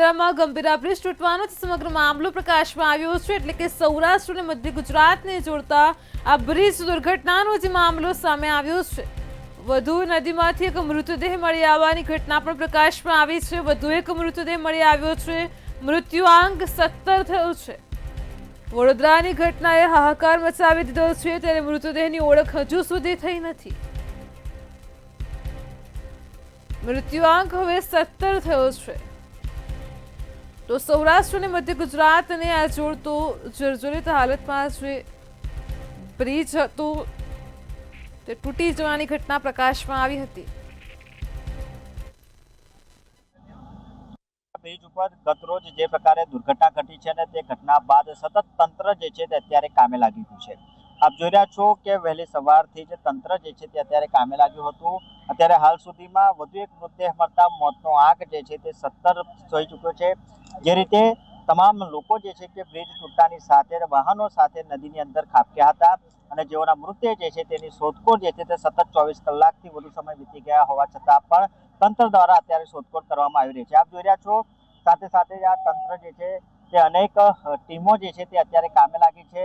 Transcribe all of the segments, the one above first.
વડોદરામાં ગંભીરા બ્રિજ તૂટવાનો સમગ્ર મામલો પ્રકાશમાં આવ્યો છે। એટલે કે સૌરાષ્ટ્ર અને મધ્ય ગુજરાતને જોડતા આ બ્રિજ દુર્ઘટનાનો જે મામલો સામે આવ્યો છે। વધુ નદીમાંથી એક મૃતદેહ મળી આવવાની ઘટના પણ પ્રકાશમાં આવી છે। વધુ એક મૃતદેહ મળી આવ્યો છે। મૃત્યુઆંક 17 થયો છે। વડોદરાની ઘટનાએ હાહાકાર મચાવી દીધો છે, ત્યારે મૃતદેહની ઓળખ હજુ સુધી થઈ નથી। મૃત્યુઆંક હવે 17 થયો છે। તો સૌરાષ્ટ્ર અને મધ્ય ગુજરાતને આ જોડતો જર્જરિત હાલતમાં જે બ્રિજ હતો તે તૂટી જવાની ઘટના પ્રકાશમાં આવી હતી। બ્રિજ ઉપર ગતરોજ જે પ્રકારે દુર્ઘટના ઘટી છે ને તે ઘટના બાદ સતત તંત્ર જે છે તે અત્યારે કામે લાગી ગયું છે। આપ જોઈ રહ્યા છો કે વહેલી સવારથી જે તંત્ર જે છે તે અત્યારે કામે લાગ્યું હતું। અત્યારે હાલ સુધીમાં વધુ એક મૃતદેહ મળતા મોતનો આંક જે છે તે 17 થઈ ચૂક્યો છે। જે રીતે તમામ લોકો જે છે કે બ્રિજ તૂટતાની સાથે વાહનો સાથે નદીની અંદર ખાબક્યા હતા અને જેઓના મૃતદેહ જે છે તેની શોધખોળ જે છે તે સતત 24 કલાકથી વધુ સમય વીતી ગયા હોવા છતાં પણ તંત્ર દ્વારા અત્યારે શોધખોળ કરવામાં આવી રહી છે। આપ જોઈ રહ્યા છો સાથે સાથે આ તંત્ર જે છે તે અનેક ટીમો જે છે તે અત્યારે કામે લાગી છે।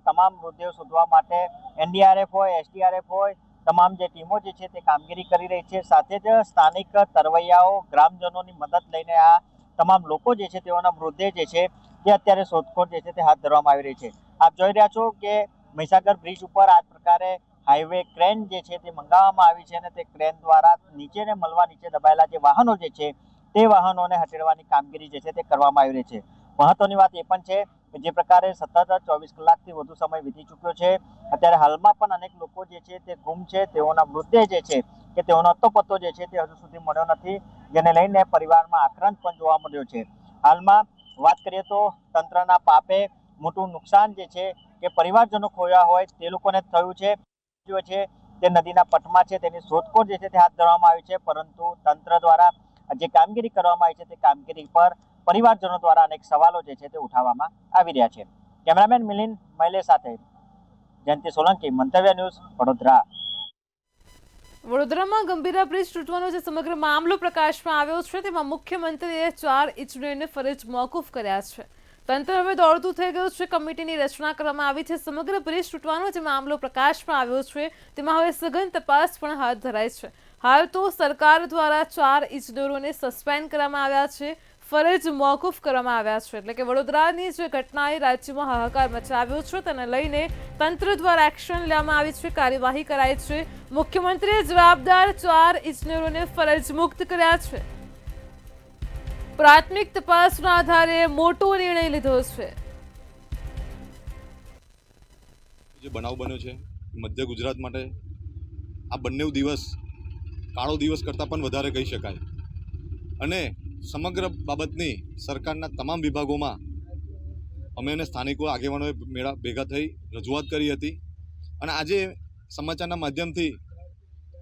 તમામ મૃતદેહો શોધવા માટે એનડીઆરએફ હોય, એસડીઆરએફ હોય, તમામ જે ટીમો જે છે તે કામગીરી કરી રહી છે। સાથે જ સ્થાનિક તરવૈયાઓ, ગ્રામજનોની મદદ લઈને આ તમામ લોકો જે છે તેઓના મૃતદેહ જે છે તે અત્યારે શોધખોળ જે છે તે હાથ ધરવામાં આવી રહી છે। આપ જોઈ રહ્યા છો કે મહીસાગર બ્રિજ ઉપર આ પ્રકારે હાઈવે ક્રેન જે છે તે મંગાવવામાં આવી છે અને તે ક્રેન દ્વારા નીચે દબાયેલા જે વાહનો જે છે તે વાહનોને હટેડવાની કામગીરી જે છે તે કરવામાં આવી રહી છે। મહત્વની વાત એ પણ છે કે જે પ્રકારે સતત 24 કલાકથી વધુ સમય વીતી ચૂક્યો છે, અત્યારે હાલમાં પણ અનેક લોકો જે છે તે ગુમ છે, તેઓના મૃતદેહ જે છે કે તેઓનો પત્તો જે છે તે હજુ સુધી મળ્યો નથી, જેને લઈને પરિવારમાં આક્રંદ પણ જોવા મળ્યો છે। હાલમાં વાત કરીએ તો તંત્રના પાપે મોટું નુકસાન જે છે કે પરિવારજનો ખોયા હોય તે લોકોને થયું છે। તે નદીના પટમાં છે તેની શોધખોળ જે છે તે હાથ ધરવામાં આવી છે, પરંતુ તંત્ર દ્વારા જે કામગીરી કરવામાં આવી છે તે કામગીરી પર પરિવારજનો દ્વારા અનેક સવાલો જે છે તે ઉઠાવવામાં આવી રહ્યા છે। કેમેરામેન મિલિંદ મૈલે સાથે જયંતિ સોલંકી, મંતવ્ય ન્યૂઝ, વડોદરા। વડોદરામાં ગંભીરા બ્રિજ તૂટવાનો જે સમગ્ર મામલો પ્રકાશમાં આવ્યો છે, તેમાં મુખ્યમંત્રીએ 4 ઇજનેરને ફરજ મોકૂફ કર્યા છે। તંત્ર હવે દોડતું થઈ ગયું છે। કમિટીની રચના કરવામાં આવી છે। સમગ્ર બ્રિજ તૂટવાનો જે મામલો પ્રકાશમાં આવ્યો છે તેમાં હવે સઘન તપાસ પણ હાથ ધરાઈ છે। હાલ તો સરકાર દ્વારા 4 ઇજનેરોને સસ્પેન્ડ કરવામાં આવ્યા છે, ફરજ મોકૂફ કરવામાં આવ્યા છે। એટલે કે વડોદરાની જે ઘટનાએ રાજ્યમાં હાહાકાર મચાવ્યો છે તેને લઈને તંત્ર દ્વારા એક્શન લેવામાં આવી છે, કાર્યવાહી કરાઈ છે। મુખ્યમંત્રીએ જવાબદાર 4 ઇજનેરોને ફરજ મુક્ત કર્યા છે। પ્રાથમિક તપાસના આધારે મોટો નિર્ણય લીધો છે। જે બનાવ બન્યો છે મધ્ય ગુજરાત માટે આ બંને દિવસ કાળો દિવસ કરતાં પણ વધારે કહી શકાય અને સમગ્ર બાબતની સરકારના તમામ વિભાગોમાં અમે અને સ્થાનિકો આગેવાનોએ ભેગા થઈ રજૂઆત કરી હતી અને આજે સમાચારના માધ્યમથી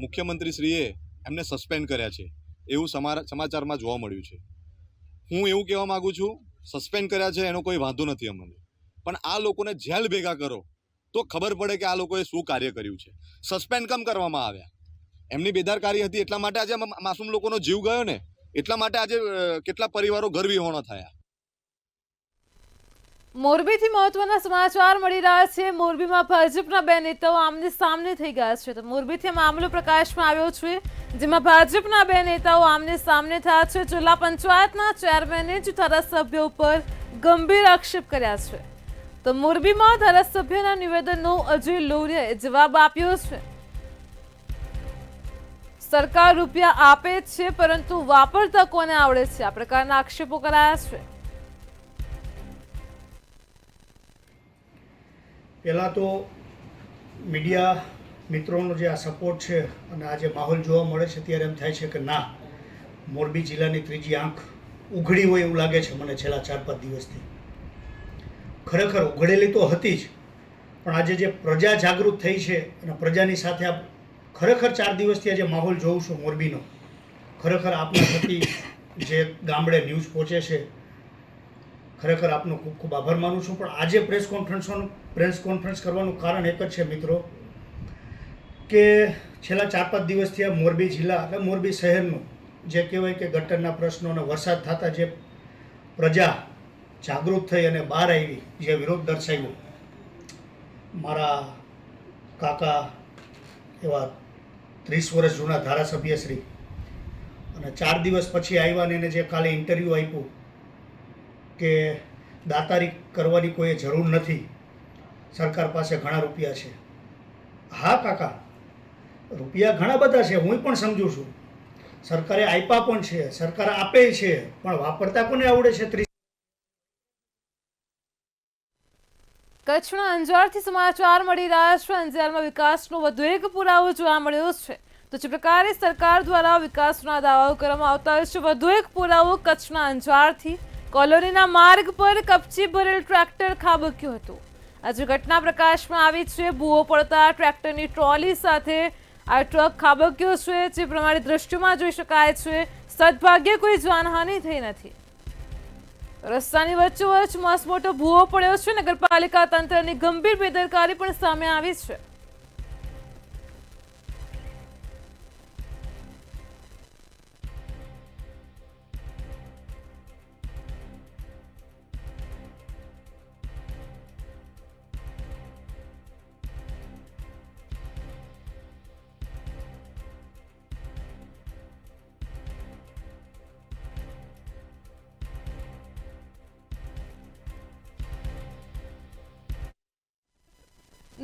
મુખ્યમંત્રીશ્રીએ એમને સસ્પેન્ડ કર્યા છે એવું સમાચારમાં જોવા મળ્યું છે। હું એવું કહેવા માગું છું, સસ્પેન્ડ કર્યા છે એનો કોઈ વાંધો નથી અમને, પણ આ લોકોને જેલ ભેગા કરો તો ખબર પડે કે આ લોકોએ શું કાર્ય કર્યું છે। સસ્પેન્ડ કેમ કરવામાં આવ્યા? એમની બેદરકારી હતી એટલા માટે આજે માસૂમ લોકોનો જીવ ગયો ને, એટલા માટે આજે કેટલા પરિવારો ઘરવિહોણા થયા। મોરબીથી મહત્વના સમાચાર મળી રહ્યા છે। મોરબીમાં ભાજપના 2 નેતાઓ આમને સામને થઈ ગયા છે। તો મોરબીથી મામલો પ્રકાશમાં આવ્યો છે, જેમાં ભાજપના 2 નેતાઓ આમને સામને થયા છે। જિલ્લા પંચાયતના ચેરમેને જ ધારાસભ્યો પર ગંભીર આક્ષેપ કર્યા છે। તો મોરબીમાં ધારાસભ્યના નિવેદનનો અજય લોરિયાએ જવાબ આપ્યો છે। સરકાર રૂપિયા આપે છે પરંતુ વાપરતા કોને આવડે છે, આ પ્રકારના આક્ષેપો કરાયા છે। પહેલાં તો મીડિયા મિત્રોનો જે આ સપોર્ટ છે અને આ જે માહોલ જોવા મળે છે ત્યારે એમ થાય છે કે ના, મોરબી જિલ્લાની ત્રીજી આંખ ઉઘડી હોય એવું લાગે છે મને છેલ્લા 4-5 દિવસથી। ખરેખર ઉઘડેલી તો હતી જ, પણ આજે જે પ્રજા જાગૃત થઈ છે અને પ્રજાની સાથે આ ખરેખર 4 દિવસથી આજે માહોલ જોઉં છું મોરબીનો, ખરેખર આપના થકી જે ગામડે ન્યૂઝ પહોંચે છે, ખરેખર આપનો ખૂબ ખૂબ આભાર માનું છું। પણ આજે પ્રેસ કોન્ફરન્સ કરવાનું કારણ એક જ છે મિત્રો, કે છેલ્લા 4-5 દિવસથી આ મોરબી જિલ્લા અને મોરબી શહેરનું જે કહેવાય કે ગટરના પ્રશ્નો અને વરસાદ થતાં જે પ્રજા જાગૃત થઈ અને બહાર આવી, જે વિરોધ દર્શાવ્યો, મારા કાકા એવા 30 વર્ષ જૂના ધારાસભ્યશ્રી, અને 4 દિવસ પછી આવ્યા ને એને જે કાલે ઇન્ટરવ્યૂ આપ્યું કે દાતારી કરવાની કોઈ જરૂર નથી, સરકાર પાસે ઘણા રૂપિયા છે. હા કાકા, રૂપિયા ઘણા બધા છે, હું પણ સમજુ છું. સરકારે આપ્યા પણ છે, સરકાર આપે છે, પણ વાપરતા કોને આવડે છે? કચ્છના અંજારથી સમાચાર મળી રહ્યા છે. અંજારમાં વિકાસનો વધુ એક પુરાવો જોવા મળ્યો છે. તો જે પ્રકારે સરકાર દ્વારા વિકાસના દાવાઓ કરવામાં આવતા હોય છે, વધુ એક પુરાવો કચ્છના અંજારથી કોલોનીના માર્ગ પર કપચી ભરેલ ટ્રેક્ટર ખાબક્યું હતું. આજે ઘટના પ્રકાશમાં આવી છે. ભૂવો પડતા ટ્રેક્ટરની ટ્રોલી સાથે આ ટ્રક ખાબક્યો છે, જે પ્રમાણે દ્રશ્યોમાં જોઈ શકાય છે. સદભાગ્યે કોઈ જાનહાનિ થઈ નથી. રસ્તાની વચ્ચોવચ્ચ મસમોટો ભૂવો પડ્યો છે. નગરપાલિકા તંત્રની ગંભીર બેદરકારી પણ સામે આવી છે.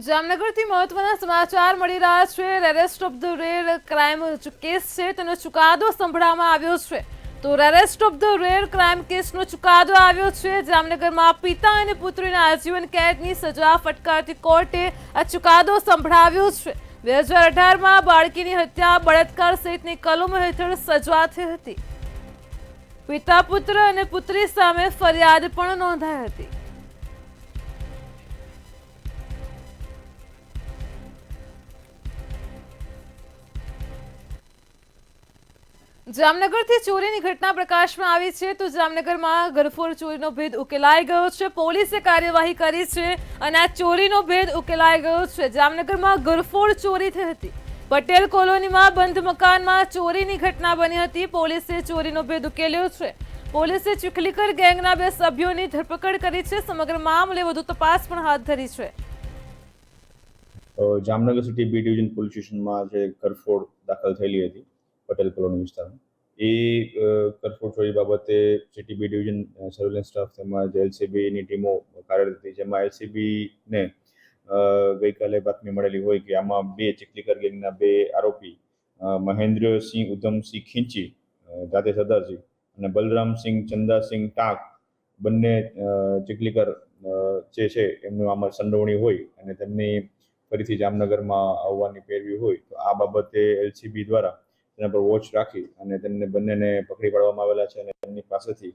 જામનગરથી મહત્વના સમાચાર મળી રહ્યા છે. Arrest of the rare crime case છે, તેનો ચુકાદો સંભળાવવામાં આવ્યો છે. તો arrest of the rare crime કેસનો ચુકાદો આવ્યો છે. જામનગરમાં પિતા અને પુત્રીના આજીવન કેદની સજા ફટકારતી કોર્ટે આ ચુકાદો સંભળાવ્યો છે. 2018માં બાળકીની હત્યા, બળાત્કાર સહિતની કલમો હેઠળ સજા થઈ હતી. પિતા, પુત્ર અને પુત્રી સામે ફરિયાદ પણ નોંધાઈ હતી. જામનગરથી ચોરીની ઘટના પ્રકાશમાં આવી છે. તો જામનગરમાં ઘરફોડ ચોરીનો ભેદ ઉકેલાઈ ગયો છે. પોલીસે કાર્યવાહી કરી છે અને આ ચોરીનો ભેદ ઉકેલાઈ ગયો છે. જામનગરમાં ઘરફોડ ચોરી થઈ હતી. પટેલ કોલોનીમાં બંધ મકાનમાં ચોરીની ઘટના બની હતી. પોલીસે ચોરીનો ભેદ ઉકેલ્યો છે. પોલીસે ચીખલીકર ગેંગના 2 સભ્યોની ધરપકડ કરી છે. સમગ્ર મામલે વધુ તપાસ પણ હાથ ધરી છે. Jamnagar city B division police સ્ટેશનમાં જે કરફોડ દાખલ થયેલી હતી પટેલ કોલોની વિસ્તારમાં, એ કરફોડ ચોરી બાબતે city B division surveillance staff તેમજ એલસીબીની ટીમો કાર્યરત હતી. જેમાં એલસીબીને ગઈકાલે બાતમી મળેલી હોય કે આમાં 2 ચીખલીકર ગેંગના 2 આરોપી મહેન્દ્રસિંહ ઉધમસિંહ ખીંચી જાતે સરદારજી અને બલરામસિંહ ચંદાસિંહ ટાંક બંને ચીખલીકર જે છે એમનું આમાં સંડોવણી હોય અને તેમની ફરીથી જામનગરમાં આવવાની પેરવી હોય, તો આ બાબતે એલસીબી દ્વારા તેના પર વોચ રાખી અને તેમને બંનેને પકડી પાડવામાં આવેલા છે અને તેમની પાસેથી.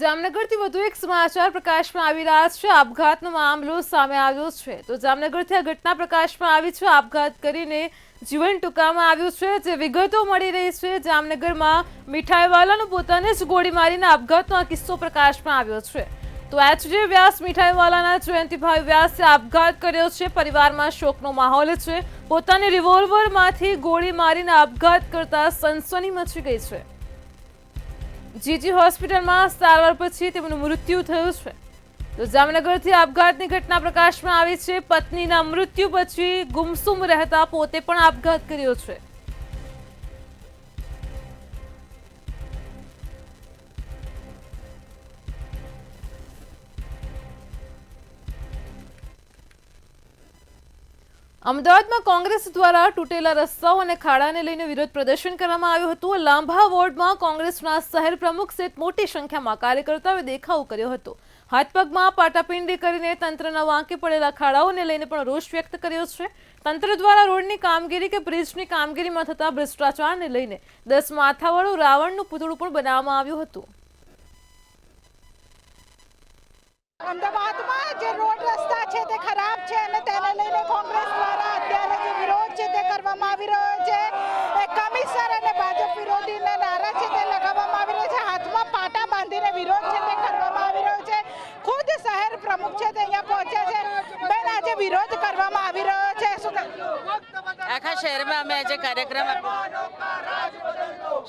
જામનગરથી વધુ એક સમાચાર પ્રકાશમાં આવી રહ્યા છે. આપઘાતનો મામલો સામે આવ્યો છે. તો જામનગરથી આ ઘટના પ્રકાશમાં આવી છે. આપઘાત કરીને જીવન ટૂંકાવવામાં આવ્યું છે. જે વિગતો મળી રહી છે, જામનગરમાં મીઠાઈવાલાનો પોતાને જ ગોળી મારીને આપઘાતનો આ કિસ્સો પ્રકાશમાં આવ્યો છે. તો એચજે વ્યાસ મીઠાઈવાલાના જયંતિભાઈ વ્યાસે આપઘાત કર્યો છે. પરિવારમાં શોકનો માહોલ છે. પોતાની રિવોલ્વરમાંથી ગોળી મારીને આપઘાત કરતા સનસની મચી ગઈ છે. જીજી હોસ્પિટલમાં સારવાર પછી તેમનું મૃત્યુ થયું છે. તો જામનગરથી આપઘાતની ઘટના પ્રકાશમાં આવી છે. પત્નીના મૃત્યુ પછી ગુમસુમ રહેતા પોતે પણ આપઘાત કર્યો છે. અમદાવાદમાં કોંગ્રેસ દ્વારા તૂટેલા રસ્તાઓ અને ખાડાને લઈને વિરોધ પ્રદર્શન કરવામાં આવ્યું હતું. લાંભા વોર્ડમાં કોંગ્રેસના શહેર પ્રમુખ સહિત મોટી સંખ્યામાં કાર્યકર્તાઓએ દેખાવ કર્યો હતો. હાથપગમાં પાટાપિંડી કરીને તંત્રના વાંકે પડેલા ખાડાઓને લઈને પણ રોષ વ્યક્ત કર્યો છે. તંત્ર દ્વારા રોડની કામગીરી કે બ્રિજની કામગીરીમાં થતા ભ્રષ્ટાચારને લઈને 10 માથાવાળું રાવણનું પૂતળું પણ બનાવવામાં આવ્યું હતું. અમદાવાદમાં જે રોડ રસ્તા છે તે ખરાબ છે અને તેને લઈને કોંગ્રેસ દ્વારા અત્યારે જે વિરોધ છે તે કરવામાં આવી રહ્યો છે. કમિશનર અને ભાજપ વિરોધીના નારા છે તે લગાવવામાં આવી રહ્યા છે. હાથમાં પાટા બાંધીને વિરોધ છે તે કરવામાં આવી રહ્યો છે. ખુદ શહેર પ્રમુખ છે તે અહીંયા પહોંચ્યા છે. બેન, આજે વિરોધ કરવામાં આવી રહ્યો છે, શું આખા શહેરમાં અમે આજે કાર્યક્રમ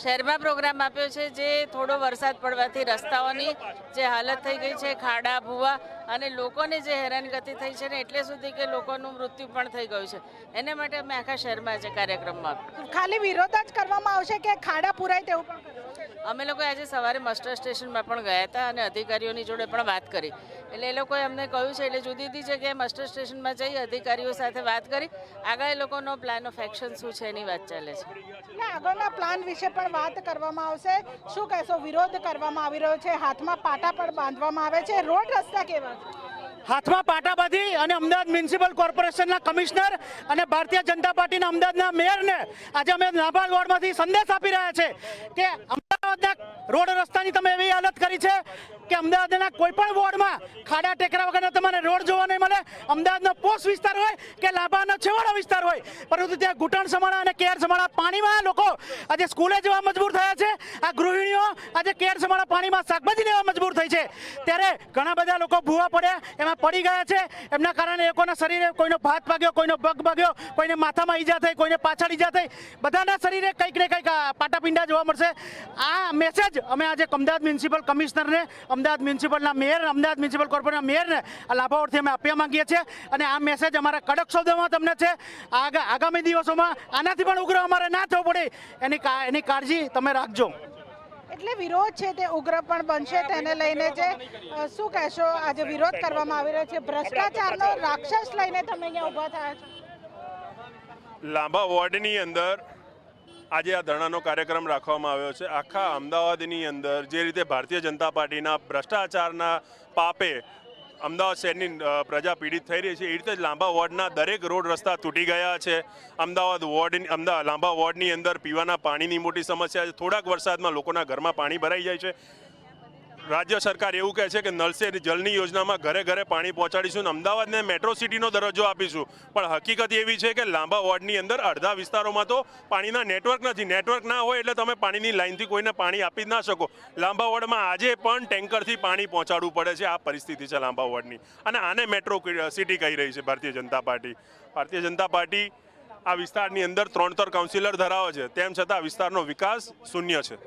શહેરમાં પ્રોગ્રામ આપ્યો છે, જે થોડો વરસાદ પડવાથી રસ્તાઓની જે હાલત થઈ ગઈ છે, ખાડા ભૂવા અને લોકોને જે હેરાનગતિ થઈ છે ને એટલે સુધી કે લોકોનું મૃત્યુ પણ થઈ ગયું છે, એને માટે અમે આખા શહેરમાં આજે કાર્યક્રમમાં ખાલી વિરોધ જ કરવામાં આવશે કે ખાડા પુરાય તેવું પણ કરવાનું છે? અમે લોકો આજે સવારે મસ્ટર સ્ટેશનમાં પણ ગયા હતા અને અધિકારીઓની જોડે પણ વાત કરી. એટલે એ લોકોએ અમને કહ્યું છે, એટલે જુદી જુદી જગ્યાએ મસ્ટર સ્ટેશનમાં જઈ અધિકારીઓ સાથે વાત કરી આગળ એ લોકોનો પ્લાન ઓફ એક્શન શું છે એની વાત ચાલે છે. એટલે આગળના પ્લાન વિશે પણ વાત કરવામાં આવશે. શું કહેશો? વિરોધ કરવામાં આવી રહ્યો છે, હાથમાં પાટા પણ બાંધવામાં આવે છે, રોડ રસ્તા કેવા છે? હાથમાં પાટા બાંધી અને અમદાવાદ મ્યુનિસિપલ કોર્પોરેશનના કમિશનર અને ભારતીય જનતા પાર્ટીના અમદાવાદના મેયરને આજે અમે નાબાર્ડ વોર્ડમાંથી સંદેશ આપી રહ્યા છે કે અમદાવાદના રોડ રસ્તાની તમે એવી હાલત કરી છે કે અમદાવાદના કોઈ પણ વોર્ડમાં ખાડા ટેકરા વગરના તમને રોડ જોવા નહીં મળે. અમદાવાદનો પોસ્ટ વિસ્તાર હોય કે લાભાનો છેવાડો વિસ્તાર હોય, પરંતુ ત્યાં ઘૂંટણ સમાણા અને કેર સમાણા પાણીમાં લોકો આજે સ્કૂલે જવા મજબૂર થયા છે. આ ગૃહિણીઓ આજે કેર સમાણા પાણીમાં શાકભાજી લેવા મજબૂર થઈ છે. ત્યારે ઘણા બધા લોકો ભૂવા પડ્યા, એમાં પડી ગયા છે. એમના કારણે લોકોના શરીરે કોઈનો ભાત ભાગ્યો, કોઈનો પગ ભાગ્યો, કોઈને માથામાં ઈજા થઈ, કોઈને પાછળ ઈજા થઈ, બધાના શરીરે કંઈક ને કંઈક પાટાપિંડા જોવા મળશે. આ મેસેજ અમે આજે અમદાવાદ મ્યુનિસિપલ કમિશનરને, અમદાવાદ મ્યુનિસિપલના મેયર, અમદાવાદ મ્યુનિસિપલ કોર્પોરેશનના મેયરને આ લાભાર્થી અમે આપવા માંગીએ છીએ. અને આ મેસેજ અમારા કડક શબ્દોમાં તમને છે. આગામી દિવસોમાં આનાથી પણ ઉગ્ર અમારે ના થવું પડે એની કાળજી તમે રાખજો. એટલે વિરોધ છે તે ઉગ્ર પણ બનશે, તેને લઈને જે શું કહેશો? આજે વિરોધ કરવામાં આવી રહ્યો છે, ભ્રષ્ટાચારનો રાક્ષસ લઈને તમે અહીંયા ઊભા થયા છો. લાંબા વોર્ડની અંદર આજે આ ધરણાનો કાર્યક્રમ રાખવામાં આવ્યો છે. આખા અમદાવાદની અંદર જે રીતે ભારતીય જનતા પાર્ટીના ભ્રષ્ટાચારના પાપે અમદાવાદ શહેરની પ્રજા પીડિત થઈ રહી છે, એ રીતે જ લાંબા વોર્ડના દરેક રોડ રસ્તા તૂટી ગયા છે. લાંબા વોર્ડની અંદર પીવાના પાણીની મોટી સમસ્યા છે. થોડાક વરસાદમાં લોકોના ઘરમાં પાણી ભરાઈ જાય છે. રાજ્ય સરકાર એવું કહે છે કે નળ સે જલની યોજનામાં ઘરે ઘરે પાણી પહોંચાડીશું, અમદાવાદને મેટ્રો સિટીનો દરજ્જો આપીશું. પણ હકીકત એવી છે કે લાંબા વોર્ડની અંદર અડધા વિસ્તારોમાં તો પાણીના નેટવર્ક નથી. નેટવર્ક ના હોય એટલે તમે પાણીની લાઇનથી કોઈને પાણી આપી જ ના શકો. લાંબા વોર્ડમાં આજે પણ ટેન્કરથી પાણી પહોંચાડવું પડે છે. આ પરિસ્થિતિ છે લાંબા વોર્ડની, અને આને મેટ્રો સિટી કહી રહી છે ભારતીય જનતા પાર્ટી. ભારતીય જનતા પાર્ટી આ વિસ્તારની અંદર 3 કાઉન્સિલર ધરાવે છે, તેમ છતાં આ વિસ્તારનો વિકાસ શૂન્ય છે.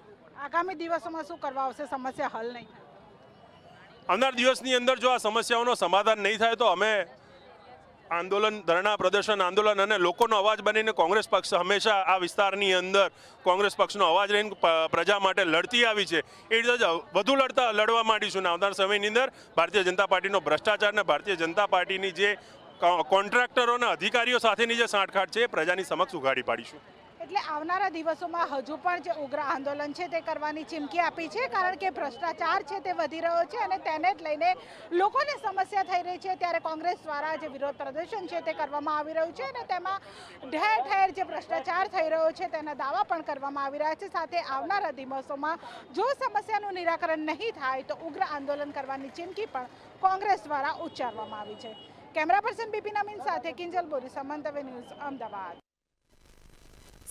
આગામી દિવસોમાં શું કરવા આવશે? સમસ્યા હલ નહીં થાય? આવનાર દિવસની અંદર જો આ સમસ્યાઓનો સમાધાન નહીં થાય તો અમે આંદોલન, ધરણા પ્રદર્શન આંદોલન અને લોકોનો અવાજ બનીને કોંગ્રેસ પક્ષ હંમેશા આ વિસ્તારની અંદર કોંગ્રેસ પક્ષનો અવાજ રહીને પ્રજા માટે લડતી આવી છે, એ રીતે જ વધુ લડવા માંડીશું. ને આવનાર સમયની અંદર ભારતીય જનતા પાર્ટીનો ભ્રષ્ટાચાર અને ભારતીય જનતા પાર્ટીની જે કોન્ટ્રાક્ટરો અને અધિકારીઓ સાથેની જે સાંઠગાંઠ છે એ પ્રજાની સમક્ષ ઉઘાડી પાડીશું. એટલે આવનારા દિવસોમાં હજુ પણ જે ઉગ્ર આંદોલન છે તે કરવાની ચીમકી આપી છે, કારણ કે ભ્રષ્ટાચાર છે તે વધી રહ્યો છે અને તેને જ લઈને લોકોને સમસ્યા થઈ રહી છે. ત્યારે કોંગ્રેસ દ્વારા જે વિરોધ પ્રદર્શન છે તે કરવામાં આવી રહ્યું છે અને તેમાં ઠેર ઠેર જે ભ્રષ્ટાચાર થઈ રહ્યો છે તેના દાવા પણ કરવામાં આવી રહ્યા છે. સાથે આવનારા દિવસોમાં જો સમસ્યાનું નિરાકરણ નહીં થાય તો ઉગ્ર આંદોલન કરવાની ચીમકી પણ કોંગ્રેસ દ્વારા ઉચ્ચારવામાં આવી છે. કેમેરા પર્સન બિપિન અમીન સાથે કિંજલ બોરી, સમંત ન્યૂઝ, અમદાવાદ.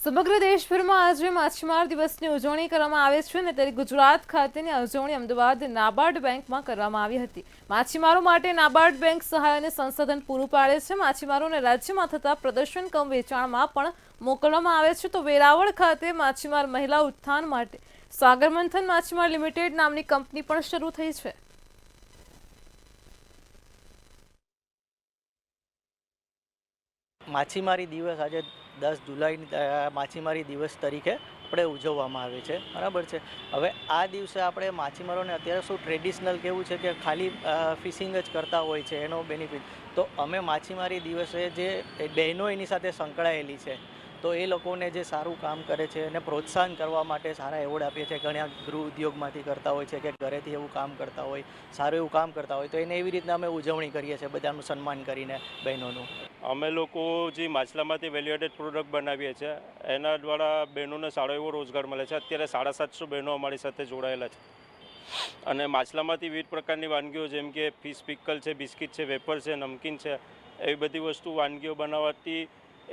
સમગ્ર દેશભરમાં આજે માછીમાર દિવસની ઉજવણી કરવામાં આવે છે અને ત્યારે ગુજરાત ખાતેની ઉજવણી અમદાવાદ નાબાર્ડ બેંકમાં કરવામાં આવી હતી. માછીમારો માટે નાબાર્ડ બેંક સહાય અને સંસાધન પૂરું પાડે છે. માછીમારોને રાજ્યમાં થતા પ્રદર્શન કમ વેચાણમાં પણ મોકલવામાં આવે છે. તો વેરાવળ ખાતે માછીમાર મહિલા ઉત્થાન માટે સાગર મંથન માછીમાર લિમિટેડ નામની કંપની પણ શરૂ થઈ છે. માછીમારી દિવસ આજે 10 જુલાઈની માછીમારી દિવસ તરીકે આપણે ઉજવવામાં આવે છે, બરાબર છે. હવે આ દિવસે આપણે માછીમારોને અત્યારે શું ટ્રેડિશનલ કેવું છે કે ખાલી ફિશિંગ જ કરતા હોય છે, એનો બેનિફિટ. તો અમે માછીમારી દિવસે જે બહેનો એની સાથે સંકળાયેલી છે તો એ લોકોને જે સારું કામ કરે છે એને પ્રોત્સાહન કરવા માટે સારા એવોર્ડ આપીએ છીએ. ઘણા ગૃહ ઉદ્યોગમાંથી કરતા હોય છે કે ઘરેથી એવું કામ કરતા હોય, સારું એવું કામ કરતા હોય, તો એને એવી રીતના અમે ઉજવણી કરીએ છીએ, બધાનું સન્માન કરીને બહેનોનું. અમે લોકો જે માછલામાંથી વેલ્યુ એડેડ પ્રોડક્ટ બનાવીએ છીએ એના દ્વારા બહેનોને સારો એવો રોજગાર મળે છે. અત્યારે 750 બહેનો અમારી સાથે જોડાયેલા છે અને માછલામાંથી વિવિધ પ્રકારની વાનગીઓ જેમ કે ફિશ પિકલ છે, બિસ્કિટ છે, વેફર છે, નમકીન છે, એવી બધી વસ્તુ વાનગીઓ બનાવવાથી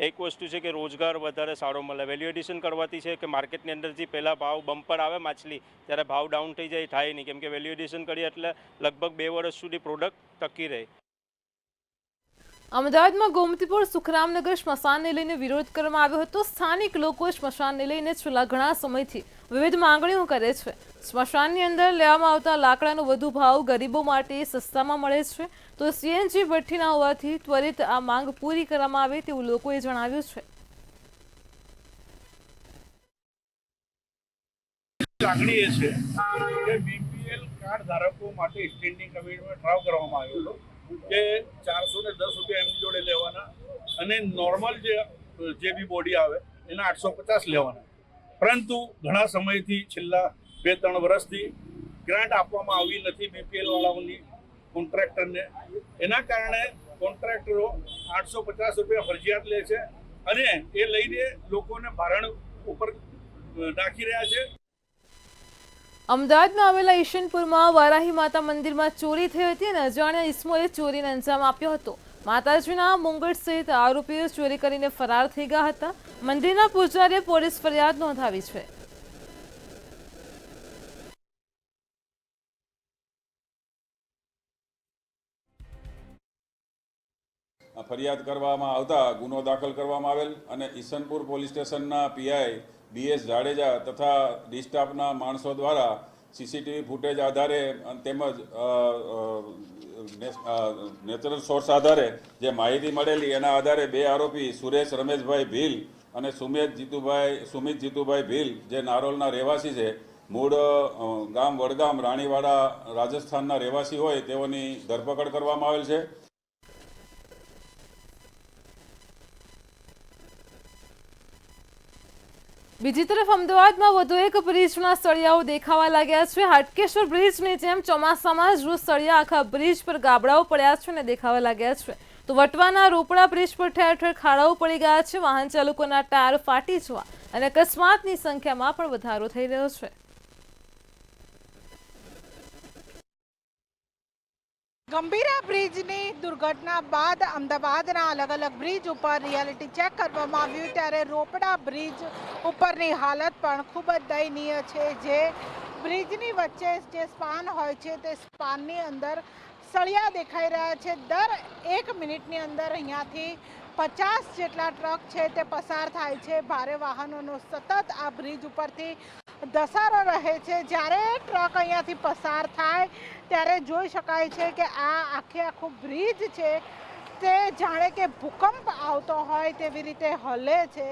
એક વસ્તુ છે કે રોજગાર વધારે સારો મળે. વેલ્યુ એડિશન કરવાથી છે કે માર્કેટની અંદર જે પહેલાં ભાવ બમ્પર આવે માછલી ત્યારે ભાવ ડાઉન થઈ જાય, થાય નહીં, કેમ કે વેલ્યુ એડિશન કરીએ એટલે લગભગ 2 વર્ષ સુધી પ્રોડક્ટ ટકી રહે. અમદાવાદમાં ગોમતીપુર સુખરામનગર સ્મશાનને લઈને વિરોધ કરવામાં આવ્યો હતો. સ્થાનિક લોકો સ્મશાનને લઈને છેલ્લા ઘણા સમયથી વિવિધ માંગણીઓ કરે છે. સ્મશાનની અંદર લેવામાં આવતા લાકડાનો વધુ ભાવ ગરીબો માટે સસ્તામાં મળે છે, તો સીએનજી ભઠ્ઠી ના હોવાથી ત્વરિત આ માંગ પૂરી કરવામાં આવે તેવું લોકોએ જણાવ્યું છે. લાગણી એ છે કે બીપીએલ કાર્ડ ધારકો માટે સ્ટેન્ડિંગ કમિટીમાં ઠરાવ કરવામાં આવ્યો હતો કે 410 રૂપિયા એમની જોડે લેવાના અને નોર્મલ જે બી બોડી આવે એના 850 લેવાના. પરંતુ ઘણા સમયથી છેલ્લા 2-3 વર્ષથી ગ્રાન્ટ આપવામાં આવી નથી બીપીએલ વાળાઓની કોન્ટ્રાક્ટરને. એના કારણે કોન્ટ્રાક્ટરો 850 રૂપિયા ફરજિયાત લે છે અને એ લઈને લોકોને ભારણ ઉપર નાખી રહ્યા છે. અમદાવાદમાં આવેલા ઈશનપુરમાં વારાહી માતા મંદિરમાં ચોરી થઈ હતી અને અજાણ્યા ઇસમોએ ચોરીને અંજામ આપ્યો હતો. માતાજીના મુંગટ સહિત આરોપીઓ ચોરી કરીને ફરાર થઈ ગયા હતા. મંદિરના પૂજારીએ પોલીસ ફરિયાદ નોંધાવી છે. ફરિયાદ કરવામાં આવતા ગુનો દાખલ કરવામાં આવેલ અને ઈશનપુર પોલીસ સ્ટેશનના પીઆઈ BS જાડેજા તથા ડી સ્ટાફના માણસો દ્વારા સીસીટીવી ફૂટેજ આધારે તેમજ નેચરલ સોર્સ આધારે જે માહિતી મળેલી એના આધારે 2 આરોપી સુરેશ રમેશભાઈ ભીલ અને સુમિત જીતુભાઈ ભીલ જે નારોલના રહેવાસી છે, મૂળ ગામ વડગામ રાણીવાડા રાજસ્થાનના રહેવાસી હોય તેઓની ધરપકડ કરવામાં આવેલ છે. બીજી તરફ અમદાવાદમાં વધુ એક બ્રિજના સળિયાઓ દેખાવા લાગ્યા છે. હાટકેશ્વર બ્રિજની જેમ ચોમાસામાં જ સળિયા આખા બ્રિજ પર ગાબડાઓ પડ્યા છે અને દેખાવા લાગ્યા છે. તો વટવાના રોપડા બ્રિજ પર ઠેર ઠેર ખાડાઓ પડી ગયા છે. વાહન ચાલકોના ટાયર ફાટી જવા અને અકસ્માતની સંખ્યામાં પણ વધારો થઈ રહ્યો છે. ગંભીરા બ્રિજની દુર્ઘટના બાદ અમદાવાદના અલગ અલગ બ્રિજ ઉપર રિયાલિટી ચેક કરવામાં આવ્યું ત્યારે રોપડા બ્રિજ ઉપરની હાલત પણ ખૂબ જ દયનીય છે. જે બ્રિજની વચ્ચે જે સ્પાન હોય છે તે સ્પાનની અંદર સળિયા દેખાઈ રહ્યા છે. દર 1 મિનિટની અંદર અહીંયાથી 50 જેટલા ટ્રક છે તે પસાર થાય છે. ભારે વાહનોનો સતત આ બ્રિજ ઉપરથી ધસારો રહે છે. જ્યારે ટ્રક અહીંયાથી પસાર થાય ત્યારે જોઈ શકાય છે કે આ આખું બ્રિજ છે તે જાણે કે ભૂકંપ આવતો હોય તેવી રીતે હલે છે.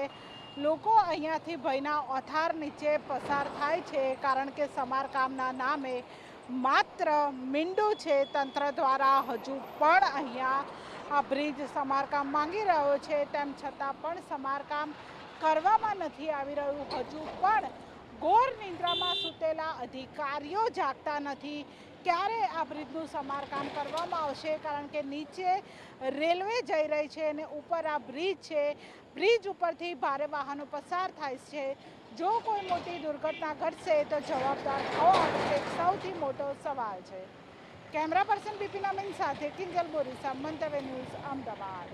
લોકો અહીંયાથી ભયના ઓથાર નીચે પસાર થાય છે કારણ કે સમારકામના નામે માત્ર મીંડું છે. તંત્ર દ્વારા હજુ પણ અહીંયા આ બ્રિજ સમારકામ માંગી રહ્યો છે, તેમ છતાં પણ સમારકામ કરવામાં નથી આવી રહ્યું. હજુ પણ ઘોર નિંદ્રામાં સૂતેલા અધિકારીઓ જાગતા નથી. ક્યારે આ બ્રિજનું સમારકામ કરવામાં આવશે? કારણ કે નીચે રેલવે જઈ રહી છે અને ઉપર આ બ્રિજ છે. બ્રિજ ઉપરથી ભારે વાહનો પસાર થાય છે. જો કોઈ મોટી દુર્ઘટના ઘટશે તો જવાબદાર કોણ? એક સૌથી મોટો સવાલ છે. કેમેરા પર્સન બિપિન અમીન સાથે કિંજલ બોરીસા, મંતવ્ય ન્યૂઝ, અમદાવાદ.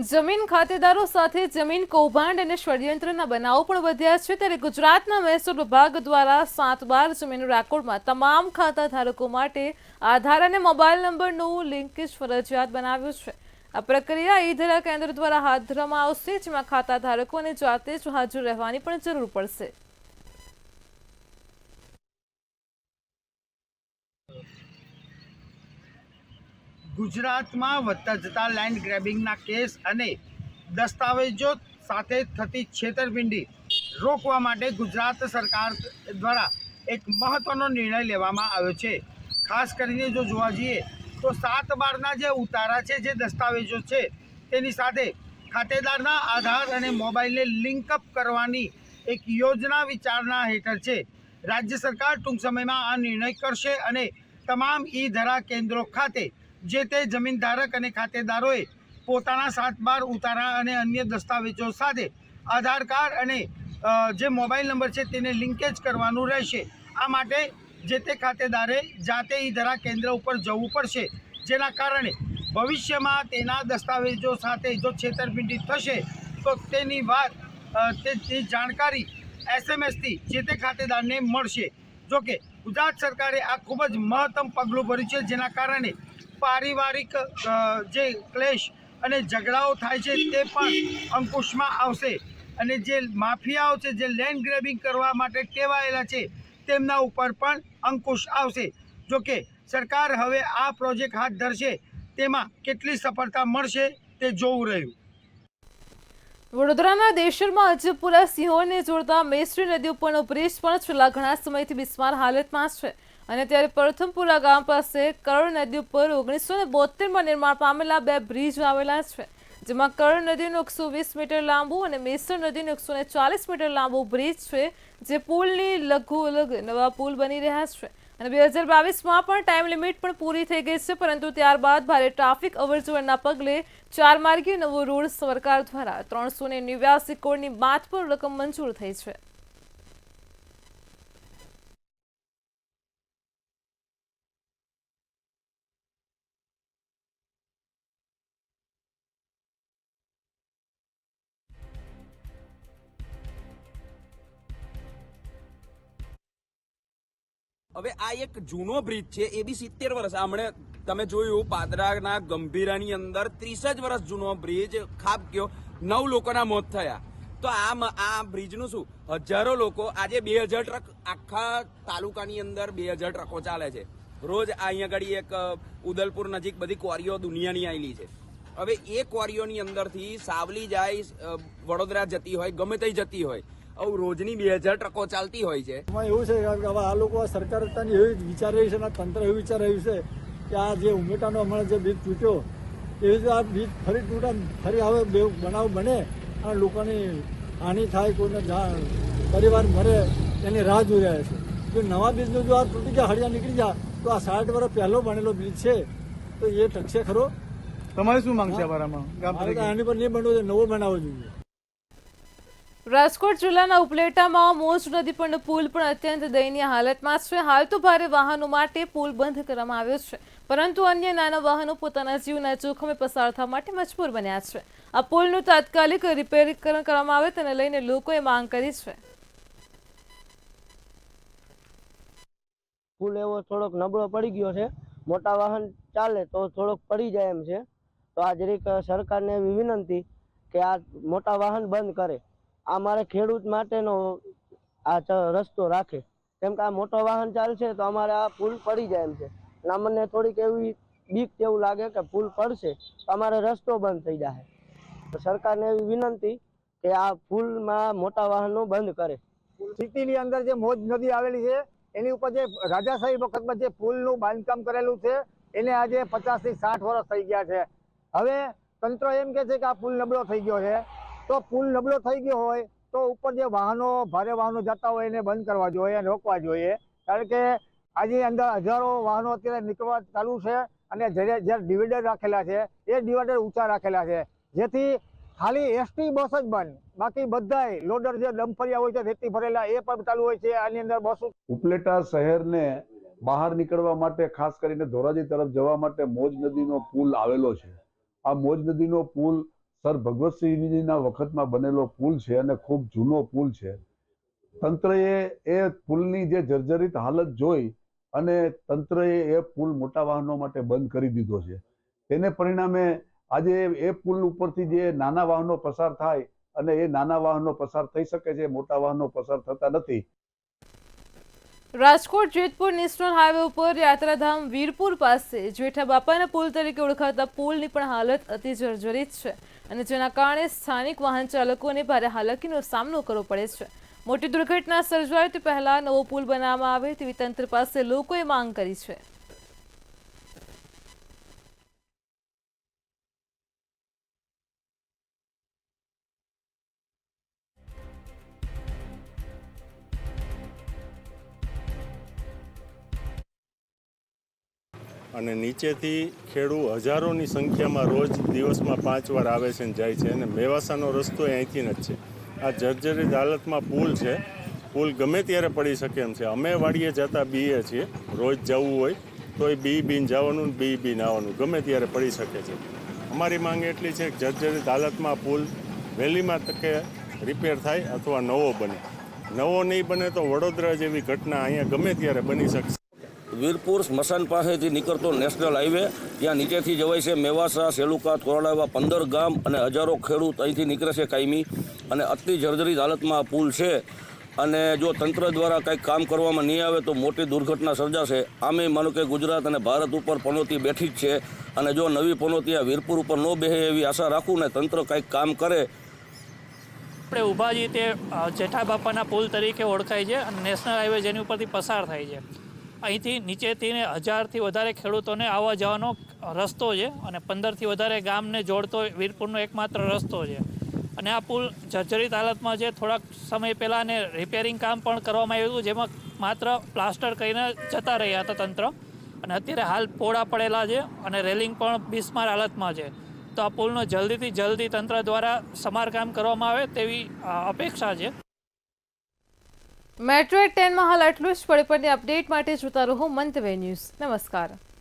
જમીન ખાતેદારો સાથે જમીન કૌભાંડ અને ષડયંત્રના બનાવો પણ વધ્યા છે. ત્યારે ગુજરાતના મહેસૂલ વિભાગ દ્વારા 7 બાર જમીન રેકોર્ડમાં તમામ ખાતા ધારકો માટે આધાર અને મોબાઈલ નંબરનું લિંકેજ ફરજિયાત બનાવ્યું છે. આ પ્રક્રિયા ઈ-ધરા કેન્દ્ર દ્વારા હાથ ધરવામાં આવશે, જેમાં ખાતા ધારકોને જાતે જ હાજર રહેવાની પણ જરૂર પડશે. ગુજરાતમાં વધતા જતા લેન્ડ ગ્રેબિંગના કેસ અને દસ્તાવેજો સાથે થતી છેતરપિંડી રોકવા માટે ગુજરાત સરકાર દ્વારા એક મહત્વનો નિર્ણય લેવામાં આવ્યો છે. ખાસ કરીને જો જોવા જઈએ તો 7 બારના જે ઉતારા છે, જે દસ્તાવેજો છે, તેની સાથે ખાતેદારના આધાર અને મોબાઈલને લિંકઅપ કરવાની એક યોજના વિચારણા હેઠળ છે. રાજ્ય સરકાર ટૂંક સમયમાં આ નિર્ણય કરશે અને તમામ ઈ-ધરા કેન્દ્રો ખાતે જે તે જમીનધારક અને ખાતેદારોએ પોતાના 7 બાર ઉતારા અને અન્ય દસ્તાવેજો સાથે આધાર કાર્ડ અને જે મોબાઈલ નંબર છે તેને લિંકેજ કરવાનું રહેશે. આ માટે જે તે ખાતેદારે જાતે ઈ-ધરા કેન્દ્ર ઉપર જવું પડશે, જેના કારણે ભવિષ્યમાં તેના દસ્તાવેજો સાથે જો છેતરપિંડી થશે તો તેની વાત તે જાણકારી SMS-થી જે તે ખાતેદારને મળશે. જોકે ગુજરાત સરકારે આ ખૂબ જ મહત્તમ પગલું ભર્યું છે, જેના કારણે પારિવારિક જે ક્લેશ અને ઝઘડાઓ થાય છે તે પણ અંકુશમાં આવશે અને જે માફિયાઓ છે, જે લેન્ડ ગ્રેબિંગ કરવા માટે ટેવાયેલા છે, તેમના ઉપર પણ અંકુશ આવશે. જોકે સરકાર હવે આ પ્રોજેક્ટ હાથ ધરશે તેમાં કેટલી સફળતા મળશે તે જોવું રહ્યું. વડોદરાના દેશરમાં અજબપુરા સિંહોરને જોડતા મેશ્રી નદી ઉપરનો બ્રિજ પણ છેલ્લા ઘણા સમયથી બિસ્માર હાલતમાં છે અને ત્યારે પ્રથમપુરા ગામ પાસે કરણ નદી ઉપર 1972માં નિર્માણ પામેલા 2 બ્રિજ આવેલા છે, જેમાં કરણ નદીનું 120 મીટર લાંબુ અને મેશ્રી નદીનું 140 મીટર લાંબુ બ્રિજ છે, જે પુલની લઘુઅલગ નવા પુલ બની રહ્યા છે અને 2022માં પણ ટાઈમ લિમિટ પણ પૂરી થઈ ગઈ છે, પરંતુ ત્યારબાદ ભારે ટ્રાફિક અવરજવરના પગલે 4 માર્ગીય નવો રોડ સરકાર દ્વારા 389 કરોડની મહત્વપૂર્ણ રકમ મંજૂર થઈ છે. હવે આ એક જૂનો બ્રિજ છે, એ બી 70 વર્ષ. હમણાં તમે જોયું પાદરાના ગંભીરાની અંદર 30 જ વર્ષ જૂનો બ્રિજ ખાબ ગયો, 9 લોકોના મોત થયા. તો આ બ્રિજનું શું, હજારો લોકો, આજે 2000 ટ્રક આખા તાલુકાની અંદર 2000 ટ્રકો ચાલે છે રોજ. આ અહીંયા આગળ એક ઉદલપુર નજીક બધી ક્વોરીઓ દુનિયાની આવેલી છે. હવે એ ક્વોરીઓની અંદરથી સાવલી જાય, વડોદરા જતી હોય, ગમે તે જતી હોય, રોજની 2000 ટ્રકો ચાલતી હોય છે. એવું છે કે હવે આ લોકો સરકારની એવી વિચાર રહી છે અને તંત્ર એવું વિચાર રહ્યું છે કે આ જે ઉમેટાનો હમણાં જે બ્રિજ તૂટ્યો એવી રીતે આ બ્રિજ ફરી તૂટા, ફરી હવે બે બનાવ બને અને લોકોની હાનિ થાય, કોઈને પરિવાર મરે એની રાહ જોઈ રહ્યા છે. જો નવા બ્રિજનો જો આ તૂટી ગયા, હળિયા નીકળી જાય તો આ 60 વર્ષ પહેલો બનેલો બ્રિજ છે તો એ ટકશે ખરો? તમારે શું માંગ છે આની પર નહીં બનવો જોઈએ, નવો બનાવવો જોઈએ. રાજકોટ જિલ્લાના ઉપલેટામાં મોજ નદી પરનો પુલ પણ અત્યંત દયનીય હાલતમાં છે. હાલ તો ભારે વાહનો માટે પુલ બંધ કરવામાં આવ્યો છે, પરંતુ અન્ય નાના વાહનો પોતાના જીવના જોખમે પસાર થવા માટે મજબૂર બન્યા છે. આ પુલનું તાત્કાલિક રિપેરીકરણ કરવામાં આવે તેને લઈને લોકોએ માંગ કરી છે. પુલ એવો થોડોક નબળો પડી ગયો છે, મોટા વાહન ચાલે તો થોડોક પડી જાય એમ છે. તો આ જરીક સરકારને એવી વિનંતી કે આ મોટા વાહન બંધ કરે, આ મારે ખેડૂત માટેનો આ રસ્તો રાખે, કેમ કે આ મોટો વાહન ચાલશે તો અમારે આ પુલ પડી જાય એમ છે. અને મને થોડીક એવી બીક જેવું લાગે કે પુલ પડશે તો અમારે રસ્તો બંધ થઈ જાય. તો સરકારને એવી વિનંતી કે આ પુલમાં મોટા વાહનો બંધ કરે. સિટીની અંદર જે મોજ નદી આવેલી છે એની ઉપર જે રાજાશાહી વખતમાં જે પુલનું બાંધકામ કરેલું છે એને આજે 50 થી 60 વર્ષ થઈ ગયા છે. હવે તંત્ર એમ કે છે કે આ પુલ નબળો થઈ ગયો છે, તો પુલ નબળો થઈ ગયો હોય તો ઉપર જે વાહનો, ભારે વાહનો જતા હોય એને બંધ કરવા જોઈએ અને રોકવા જોઈએ, કારણ કે આજે અંદર હજારો વાહનો અત્યારે નીકળવા ચાલુ છે અને જ્યારે ડિવાઈડર રાખેલા છે એ ડિવાઈડર ઊંચા રાખેલા છે, જેથી ખાલી એસટી બસ જ બંધ, બાકી બધાય લોડર જે ડમ્પરિયા હોય છે રેતી ભરેલા એ પણ ચાલુ હોય છે. આની અંદર બસો. ઉપલેટા શહેરને બહાર નીકળવા માટે, ખાસ કરીને ધોરાજી તરફ જવા માટે મોજ નદીનો પુલ આવેલો છે. આ મોજ નદીનો પુલ સર ભગવતસિંહજીના વખતમાં બનેલો પુલ છે અને ખૂબ જૂનો પુલ છે. તંત્રએ એ પુલની જે જર્જરિત હાલત જોઈ અને તંત્રએ એ પુલ મોટા વાહનો માટે બંધ કરી દીધો છે. તેને પરિણામે આજે એ પુલ ઉપરથી જે નાના વાહનો પસાર થાય અને એ નાના વાહનો પસાર થઈ શકે છે, મોટા વાહનો પસાર થતા નથી. રાજકોટ જેતપુર નેશનલ હાઈવે ઉપર યાત્રાધામ વીરપુર પાસે જેઠા બાપાના પુલ તરીકે ઓળખાતા પુલની પણ હાલત અતિ જર્જરિત છે અને જેના કારણે સ્થાનિક વાહન ચાલકોને ભારે હાલાકીનો સામનો કરવો પડે છે. મોટી દુર્ઘટના સર્જાય તે પહેલા નવો પુલ બનાવવામાં આવે તેવી તંત્ર પાસે લોકોએ માંગ કરી છે. અને નીચેથી ખેડૂ હજારોની સંખ્યામાં રોજ દિવસમાં 5 વાર આવે છે અને જાય છે અને મેવાસાનો રસ્તો અહીંથી જ છે. આ જર્જરિત હાલતમાં પુલ છે, પુલ ગમે ત્યારે પડી શકે એમ છે. અમે વાડીએ જતા બીએ છીએ, રોજ જવું હોય તો એ બીને જવાનું ને બીને આવવાનું, ગમે ત્યારે પડી શકે છે. અમારી માંગ એટલી છે કે જર્જરિત હાલતમાં પુલ વહેલીમાં તકે રિપેર થાય અથવા નવો બને. નવો નહીં બને તો વડોદરા જેવી ઘટના અહીંયા ગમે ત્યારે બની શકશે. વીરપુર સ્મશાન પાસેથી નીકળતો નેશનલ હાઈવે, ત્યાં નીચેથી જવાય છે મેવાસા, સેલુકા, થોરાડા એવા 15 ગામ અને હજારો ખેડૂત અહીંથી નીકળે છે કાયમી. અને અતિ જર્જરિત હાલતમાં આ પુલ છે અને જો તંત્ર દ્વારા કંઈક કામ કરવામાં નહીં આવે તો મોટી દુર્ઘટના સર્જાશે. આમે માનો કે ગુજરાત અને ભારત ઉપર પનોતી બેઠી જ છે અને જો નવી પનોતી આ વીરપુર ઉપર ન બેસે એવી આશા રાખું ને તંત્ર કંઈક કામ કરે. આપણે ઊભા છીએ તે જેઠા બાપાના પુલ તરીકે ઓળખાય છે અને નેશનલ હાઈવે જેની ઉપરથી પસાર થાય છે. અહીંથી નીચેથી 1000થી વધારે ખેડૂતોને આવવા જવાનો રસ્તો છે અને 15થી વધારે ગામને જોડતો વીરપુરનો એકમાત્ર રસ્તો છે. અને આ પુલ જર્જરિત હાલતમાં છે. થોડાક સમય પહેલાં ને રિપેરિંગ કામ પણ કરવામાં આવ્યું હતું, જેમાં માત્ર પ્લાસ્ટર કરીને જતા રહ્યા હતા તંત્ર. અને અત્યારે હાલ પોળા પડેલા છે અને રેલિંગ પણ બિસ્માર હાલતમાં છે. તો આ પુલનો જલ્દીથી જલ્દી તંત્ર દ્વારા સમારકામ કરવામાં આવે તેવી અપેક્ષા છે. મેટ્રો 10 માં હાલ આટલું જ. પળે પળની અપડેટ માટે જોતા રહો મંતવ્ય ન્યૂઝ. નમસ્કાર.